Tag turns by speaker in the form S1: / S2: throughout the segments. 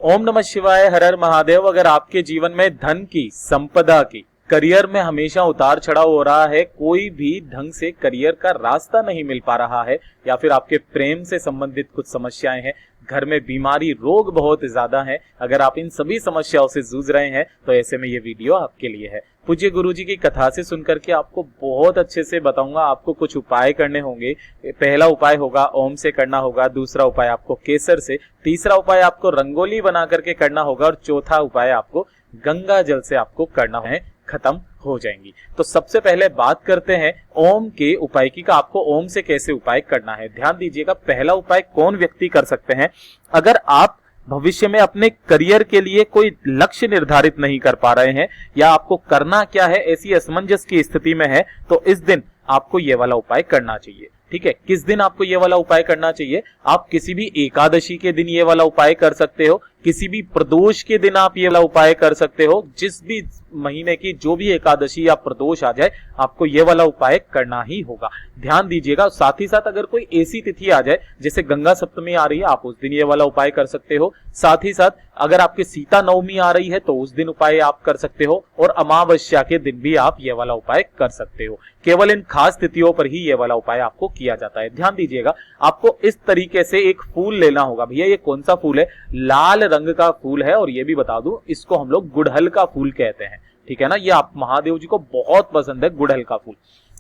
S1: ओम नमः शिवाय, हर हर महादेव। अगर आपके जीवन में धन की, संपदा की, करियर में हमेशा उतार चढ़ाव हो रहा है, कोई भी ढंग से करियर का रास्ता नहीं मिल पा रहा है, या फिर आपके प्रेम से संबंधित कुछ समस्याएं हैं, घर में बीमारी, रोग बहुत ज्यादा है, अगर आप इन सभी समस्याओं से जूझ रहे हैं तो ऐसे में ये वीडियो आपके लिए है। पूज्य गुरुजी की कथा से सुनकर के आपको बहुत अच्छे से बताऊंगा। आपको कुछ उपाय करने होंगे। पहला उपाय होगा ओम से करना होगा, दूसरा उपाय आपको केसर से, तीसरा उपाय आपको रंगोली बना करके करना होगा, और चौथा उपाय आपको गंगा जल से आपको करना है। खत्म हो जाएंगी। तो सबसे पहले बात करते हैं ओम के उपाय की का आपको ओम से कैसे उपाय करना है। ध्यान दीजिएगा, पहला उपाय कौन व्यक्ति कर सकते हैं? अगर आप भविष्य में अपने करियर के लिए कोई लक्ष्य निर्धारित नहीं कर पा रहे हैं, या आपको करना क्या है ऐसी असमंजस की स्थिति में है, तो इस दिन आपको ये वाला उपाय करना चाहिए। ठीक है, किस दिन आपको ये वाला उपाय करना चाहिए? आप किसी भी एकादशी के दिन ये वाला उपाय कर सकते हो, किसी भी प्रदोष के दिन आप ये वाला उपाय कर सकते हो। जिस भी महीने की जो भी एकादशी या प्रदोष आ जाए, आपको ये वाला उपाय करना ही होगा। ध्यान दीजिएगा। साथ ही साथ अगर कोई ऐसी तिथि आ जाए जैसे गंगा सप्तमी आ रही है, आप उस दिन ये वाला उपाय कर सकते हो। साथ ही साथ अगर आपकी सीता नवमी आ रही है तो उस दिन उपाय आप कर सकते हो, और अमावस्या के दिन भी आप ये वाला उपाय कर सकते हो। केवल इन खास तिथियों पर ही ये वाला उपाय आपको किया जाता है। ध्यान दीजिएगा, आपको इस तरीके से एक फूल लेना होगा। भैया ये कौन सा फूल है? लाल रंग का फूल है, और ये भी बता दूं, इसको हम लोग गुड़हल का फूल कहते हैं। ठीक है ना, ये आप महादेव जी को बहुत पसंद है गुड़हल का फूल।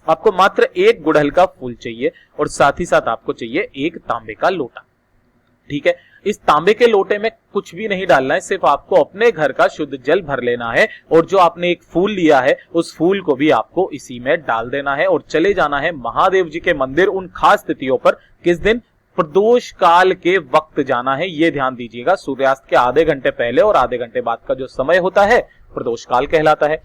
S1: आपको मात्र एक गुड़हल का फूल चाहिए, और साथ ही साथ आपको चाहिए एक तांबे का लोटा। ठीक है, इस तांबे के लोटे में कुछ भी नहीं डालना है, सिर्फ आपको अपने घर का शुद्ध जल भर लेना है, और जो आपने एक फूल लिया है उस फूल को भी आपको इसी में डाल देना है, और चले जाना है महादेव जी के मंदिर उन खास तिथियों पर। किस दिन? प्रदोष काल के वक्त जाना है। ये ध्यान दीजिएगा, सूर्यास्त के आधे घंटे पहले और आधे घंटे बाद का जो समय होता है प्रदोष काल कहलाता है।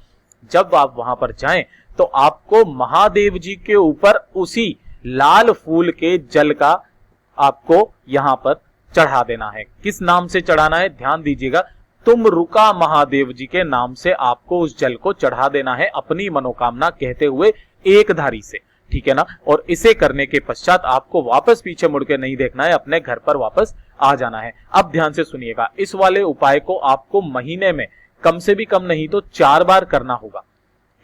S1: जब आप वहां पर जाएं तो आपको महादेव जी के ऊपर उसी लाल फूल के जल का आपको यहां पर चढ़ा देना है। किस नाम से चढ़ाना है? ध्यान दीजिएगा, तुम रुका महादेव जी के नाम से आपको उस जल को चढ़ा देना है, अपनी मनोकामना कहते हुए एक धारी से। ठीक है ना, और इसे करने के पश्चात आपको वापस पीछे मुड़ के नहीं देखना है, अपने घर पर वापस आ जाना है। अब ध्यान से सुनिएगा, इस वाले उपाय को आपको महीने में कम से भी कम नहीं तो 4 बार करना होगा।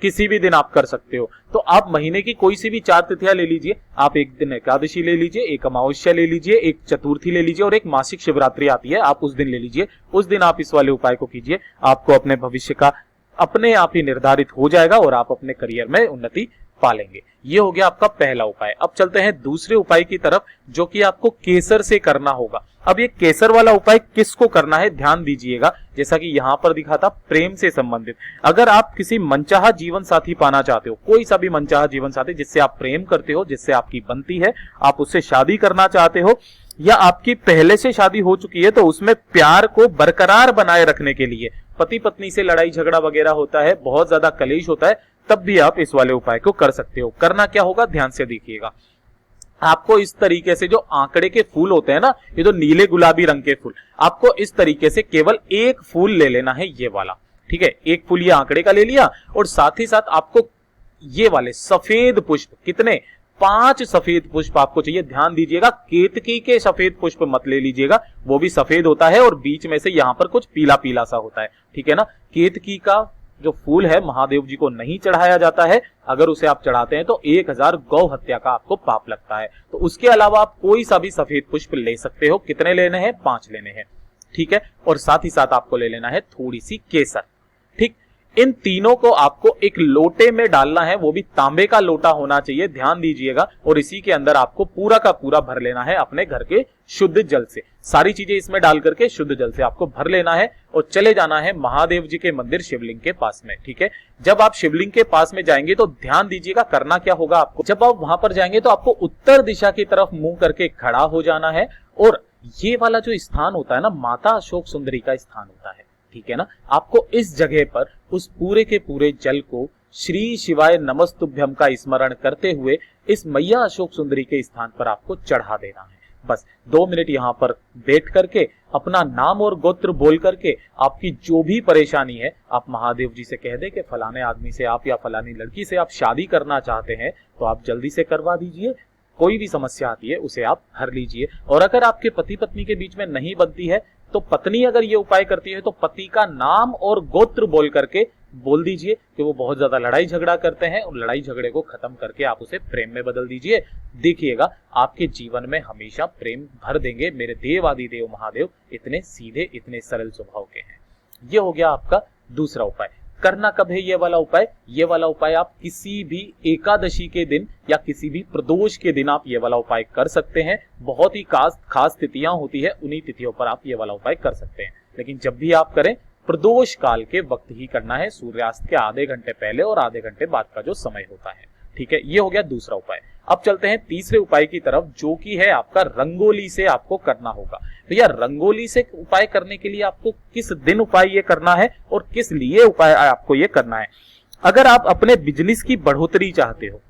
S1: किसी भी दिन आप कर सकते हो। तो आप महीने की कोई सी भी 4 तिथियां ले लीजिए। आप एक दिन एकादशी ले लीजिए, एक अमावस्या ले लीजिए, एक चतुर्थी ले लीजिए, और एक मासिक शिवरात्रि आती है, आप उस दिन ले लीजिए। उस दिन आप इस वाले उपाय को कीजिए। आपको अपने भविष्य का अपने आप ही निर्धारित हो जाएगा, और आप अपने करियर में उन्नति पालेंगे। ये हो गया आपका पहला उपाय। अब चलते हैं दूसरे उपाय की तरफ, जो कि आपको केसर से करना होगा। अब ये केसर वाला उपाय किसको करना है? ध्यान दीजिएगा, जैसा कि यहां पर दिखा था, प्रेम से संबंधित। अगर आप किसी मनचाहा जीवन साथी पाना चाहते हो, कोई सा भी मनचाहा जीवन साथी जिससे आप प्रेम करते हो, जिससे आपकी बनती है, आप उससे शादी करना चाहते हो, या आपकी पहले से शादी हो चुकी है तो उसमें प्यार को बरकरार बनाए रखने के लिए पति पत्नी से लड़ाई झगड़ा वगैरह होता है, बहुत ज्यादा कलेश होता है, तब भी आप इस वाले उपाय को कर सकते हो। करना क्या होगा? ध्यान से देखिएगा। आपको इस तरीके से जो आंकड़े के फूल होते हैं ना, ये जो नीले गुलाबी रंग के फूल, आपको इस तरीके से केवल एक फूल ले लेना है, ये वाला। ठीक है, एक फूल ये आंकड़े का ले लिया, और साथ ही साथ आपको ये वाले सफेद पुष्प, कितने? 5 सफेद पुष्प आपको चाहिए। ध्यान दीजिएगा, केतकी के सफेद पुष्प मत ले लीजिएगा, वो भी सफेद होता है और बीच में से यहां पर कुछ पीला पीला सा होता है। ठीक है ना, केतकी का जो फूल है महादेव जी को नहीं चढ़ाया जाता है। अगर उसे आप चढ़ाते हैं तो 1000 गौ हत्या का आपको पाप लगता है। तो उसके अलावा आप कोई सा भी सफेद पुष्प ले सकते हो। कितने लेने हैं? 5 लेने हैं। ठीक है, और साथ ही साथ आपको ले लेना है थोड़ी सी केसर। ठीक, इन तीनों को आपको एक लोटे में डालना है, वो भी तांबे का लोटा होना चाहिए। ध्यान दीजिएगा, और इसी के अंदर आपको पूरा का पूरा भर लेना है अपने घर के शुद्ध जल से। सारी चीजें इसमें डाल करके शुद्ध जल से आपको भर लेना है, और चले जाना है महादेव जी के मंदिर शिवलिंग के पास में। ठीक है, जब आप शिवलिंग के पास में जाएंगे तो ध्यान दीजिएगा, करना क्या होगा आपको। जब आप वहां पर जाएंगे तो आपको उत्तर दिशा की तरफ मुंह करके खड़ा हो जाना है, और ये वाला जो स्थान होता है ना, माता अशोक सुंदरी का स्थान होता है। ठीक है ना, आपको इस जगह पर उस पूरे के पूरे जल को श्री शिवाय नमस्तुभ्यम का स्मरण करते हुए इस मैया अशोक सुंदरी के स्थान पर आपको चढ़ा देना है। बस 2 मिनट यहां पर बैठ करके अपना नाम और गोत्र बोल करके आपकी जो भी परेशानी है आप महादेव जी से कह दे कि फलाने आदमी से आप या फलानी लड़की से आप शादी करना चाहते हैं, तो आप जल्दी से करवा दीजिए। कोई भी समस्या आती है उसे आप हर लीजिए, और अगर आपके पति पत्नी के बीच में नहीं बनती है तो पत्नी अगर ये उपाय करती है तो पति का नाम और गोत्र बोल करके बोल दीजिए कि वो बहुत ज्यादा लड़ाई झगड़ा करते हैं, और लड़ाई झगड़े को खत्म करके आप उसे प्रेम में बदल दीजिए। देखिएगा आपके जीवन में हमेशा प्रेम भर देंगे। मेरे देवादिदेव महादेव इतने सीधे, इतने सरल स्वभाव के हैं। ये हो गया आपका दूसरा उपाय। करना कब है ये वाला उपाय? ये वाला उपाय आप किसी भी एकादशी के दिन या किसी भी प्रदोष के दिन आप ये वाला उपाय कर सकते हैं। बहुत ही खास तिथियां होती है, उन्हीं तिथियों पर आप ये वाला उपाय कर सकते हैं। लेकिन जब भी आप करें प्रदोष काल के वक्त ही करना है, सूर्यास्त के आधे घंटे पहले और आधे घंटे बाद का जो समय होता है। ठीक है, ये हो गया दूसरा उपाय। अब चलते हैं तीसरे उपाय की तरफ, जो कि है आपका रंगोली से आपको करना होगा। भैया रंगोली से उपाय करने के लिए आपको किस दिन उपाय ये करना है और किस लिए उपाय आपको ये करना है? अगर आप अपने बिजनेस की बढ़ोतरी चाहते हो,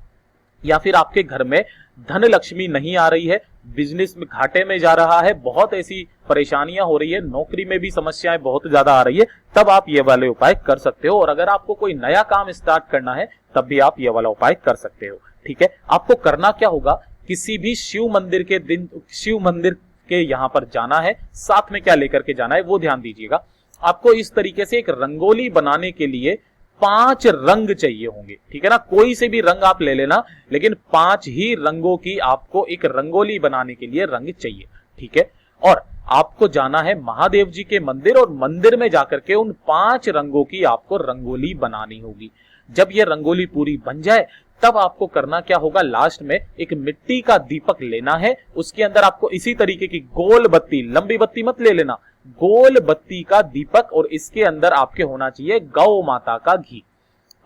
S1: या फिर आपके घर में धन लक्ष्मी नहीं आ रही है, बिजनेस में घाटे में जा रहा है, बहुत ऐसी परेशानियां हो रही है, नौकरी में भी समस्याएं बहुत ज्यादा आ रही है, तब आप ये वाले उपाय कर सकते हो। और अगर आपको कोई नया काम स्टार्ट करना है तब भी आप ये वाला उपाय कर सकते हो। ठीक है, आपको करना क्या होगा, किसी भी शिव मंदिर के दिन शिव मंदिर के यहां पर जाना है। साथ में क्या लेकर के जाना है वो ध्यान दीजिएगा। आपको इस तरीके से एक रंगोली बनाने के लिए 5 रंग चाहिए होंगे। ठीक है ना, कोई से भी रंग आप ले लेना, लेकिन 5 ही रंगों की आपको एक रंगोली बनाने के लिए रंग चाहिए। ठीक है, और आपको जाना है महादेव जी के मंदिर, और मंदिर में जाकर के उन 5 रंगों की आपको रंगोली बनानी होगी। जब ये रंगोली पूरी बन जाए तब आपको करना क्या होगा, लास्ट में एक मिट्टी का दीपक लेना है। उसके अंदर आपको इसी तरीके की गोल बत्ती, लंबी बत्ती मत ले लेना, गोल बत्ती का दीपक, और इसके अंदर आपके होना चाहिए गौ माता का घी।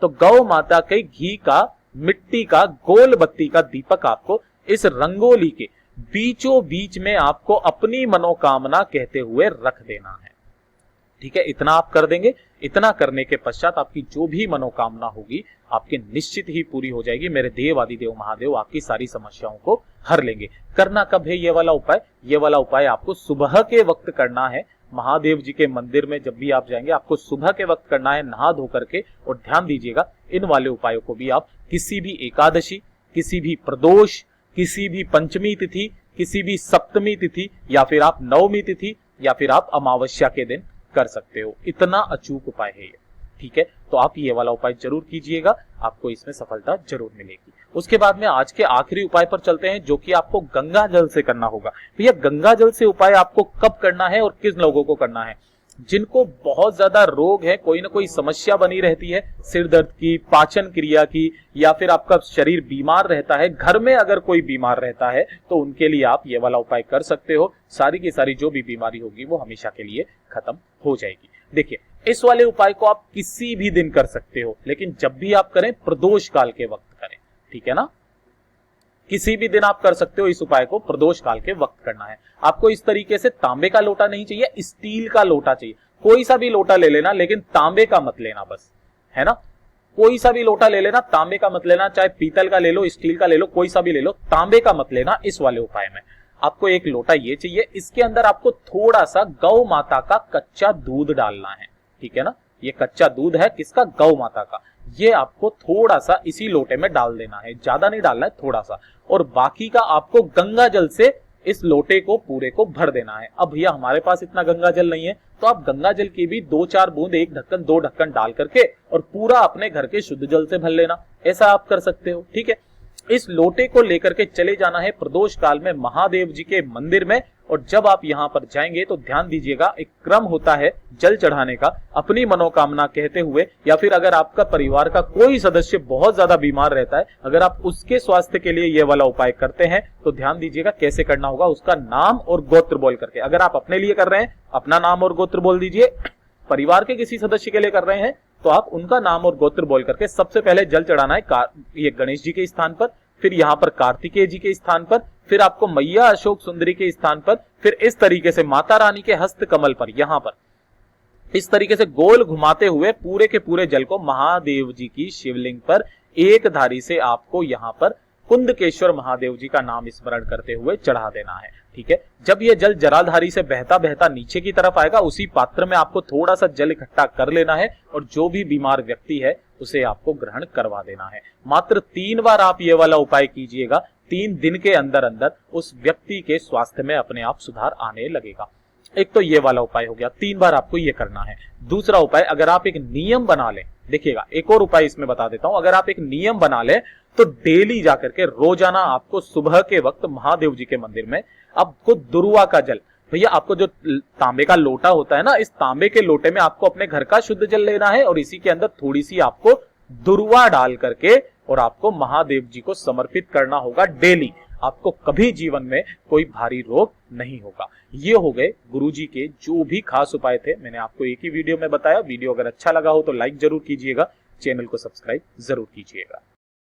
S1: तो गौ माता के घी का मिट्टी का गोल बत्ती का दीपक आपको इस रंगोली के बीचों बीच में आपको अपनी मनोकामना कहते हुए रख देना है। ठीक है, इतना आप कर देंगे। इतना करने के पश्चात आपकी जो भी मनोकामना होगी आपके निश्चित ही पूरी हो जाएगी। मेरे देव आदिदेव महादेव आपकी सारी समस्याओं को हर लेंगे। करना कब है ये वाला उपाय? ये वाला उपाय आपको सुबह के वक्त करना है। महादेव जी के मंदिर में जब भी आप जाएंगे आपको सुबह के वक्त करना है, नहा धो करके। और ध्यान दीजिएगा, इन वाले उपायों को भी आप किसी भी एकादशी, किसी भी प्रदोष, किसी भी पंचमी तिथि, किसी भी सप्तमी तिथि, या फिर आप नवमी तिथि, या फिर आप अमावस्या के दिन कर सकते हो। इतना अचूक उपाय है ये। ठीक है, तो आप ये वाला उपाय जरूर कीजिएगा, आपको इसमें सफलता जरूर मिलेगी। उसके बाद में आज के आखिरी उपाय पर चलते हैं, जो कि आपको गंगा जल से करना होगा। भैया गंगा जल से उपाय आपको कब करना है और किस लोगों को करना है? जिनको बहुत ज्यादा रोग है, कोई ना कोई समस्या बनी रहती है, सिर दर्द की, पाचन क्रिया की, या फिर आपका शरीर बीमार रहता है, घर में अगर कोई बीमार रहता है तो उनके लिए आप ये वाला उपाय कर सकते हो। सारी की सारी जो भी बीमारी होगी वो हमेशा के लिए खत्म हो जाएगी। देखिए, इस वाले उपाय को आप किसी भी दिन कर सकते हो, लेकिन जब भी आप करें प्रदोष काल के वक्त करें। ठीक है ना, किसी भी दिन आप कर सकते हो, इस उपाय को प्रदोष काल के वक्त करना है। आपको इस तरीके से तांबे का लोटा नहीं चाहिए, स्टील का लोटा चाहिए। कोई सा भी लोटा ले लेना, लेकिन तांबे का मत लेना, बस, है ना। कोई सा भी लोटा ले लेना, तांबे का मत लेना। चाहे पीतल का ले लो, स्टील का ले लो, कोई सा भी ले लो, तांबे का मत लेना। इस वाले उपाय में आपको एक लोटा ये चाहिए। इसके अंदर आपको थोड़ा सा गौ माता का कच्चा दूध डालना है। ठीक है ना, ये कच्चा दूध है किसका? गौ माता का। ये आपको थोड़ा सा इसी लोटे में डाल देना है, ज्यादा नहीं डालना है, थोड़ा सा। और बाकी का आपको गंगा जल से इस लोटे को पूरे को भर देना है। अब भैया हमारे पास इतना गंगा जल नहीं है, तो आप गंगा जल की भी 2-4 बूंद, 1 ढक्कन 2 ढक्कन डाल करके और पूरा अपने घर के शुद्ध जल से भर लेना। ऐसा आप कर सकते हो। ठीक है, इस लोटे को लेकर के चले जाना है प्रदोष काल में महादेव जी के मंदिर में। और जब आप यहां पर जाएंगे तो ध्यान दीजिएगा, एक क्रम होता है जल चढ़ाने का, अपनी मनोकामना कहते हुए, या फिर अगर आपका परिवार का कोई सदस्य बहुत ज्यादा बीमार रहता है, अगर आप उसके स्वास्थ्य के लिए यह वाला उपाय करते हैं तो ध्यान दीजिएगा कैसे करना होगा। उसका नाम और गोत्र बोल करके, अगर आप अपने लिए कर रहे हैं अपना नाम और गोत्र बोल दीजिए, परिवार के किसी सदस्य के लिए कर रहे हैं तो आप उनका नाम और गोत्र बोल करके सबसे पहले जल चढ़ाना है ये गणेश जी के स्थान पर, फिर यहाँ पर कार्तिकेय जी के स्थान पर, फिर आपको मैया अशोक सुंदरी के स्थान पर, फिर इस तरीके से माता रानी के हस्त कमल पर, यहां पर इस तरीके से गोल घुमाते हुए पूरे के पूरे जल को महादेव जी की शिवलिंग पर एक धारी से आपको यहां पर कुंदकेश्वर महादेव जी का नाम स्मरण करते हुए चढ़ा देना है। ठीक है, जब ये जल जराधारी से बहता बहता नीचे की तरफ आएगा, उसी पात्र में आपको थोड़ा सा जल इकट्ठा कर लेना है और जो भी बीमार व्यक्ति है उसे आपको ग्रहण करवा देना है। मात्र 3 बार आप ये वाला उपाय कीजिएगा, 3 दिन के अंदर अंदर उस व्यक्ति के स्वास्थ्य में अपने आप सुधार आने लगेगा। एक तो ये वाला उपाय हो गया, 3 बार आपको ये करना है। दूसरा उपाय, अगर आप एक नियम बना लें, देखिएगा एक और उपाय इसमें बता देता हूं, अगर आप एक नियम बना लें तो डेली जाकर के रोजाना आपको सुबह के वक्त महादेव जी के मंदिर में आपको दुर्वा का जल, भैया आपको जो तांबे का लोटा होता है ना, इस तांबे के लोटे में आपको अपने घर का शुद्ध जल लेना है और इसी के अंदर थोड़ी सी आपको दुर्वा डाल करके और आपको महादेव जी को समर्पित करना होगा डेली। आपको कभी जीवन में कोई भारी रोग नहीं होगा। ये हो गए गुरुजी के जो भी खास उपाय थे, मैंने आपको एक ही वीडियो में बताया। वीडियो अगर अच्छा लगा हो तो लाइक जरूर कीजिएगा, चैनल को सब्सक्राइब जरूर कीजिएगा।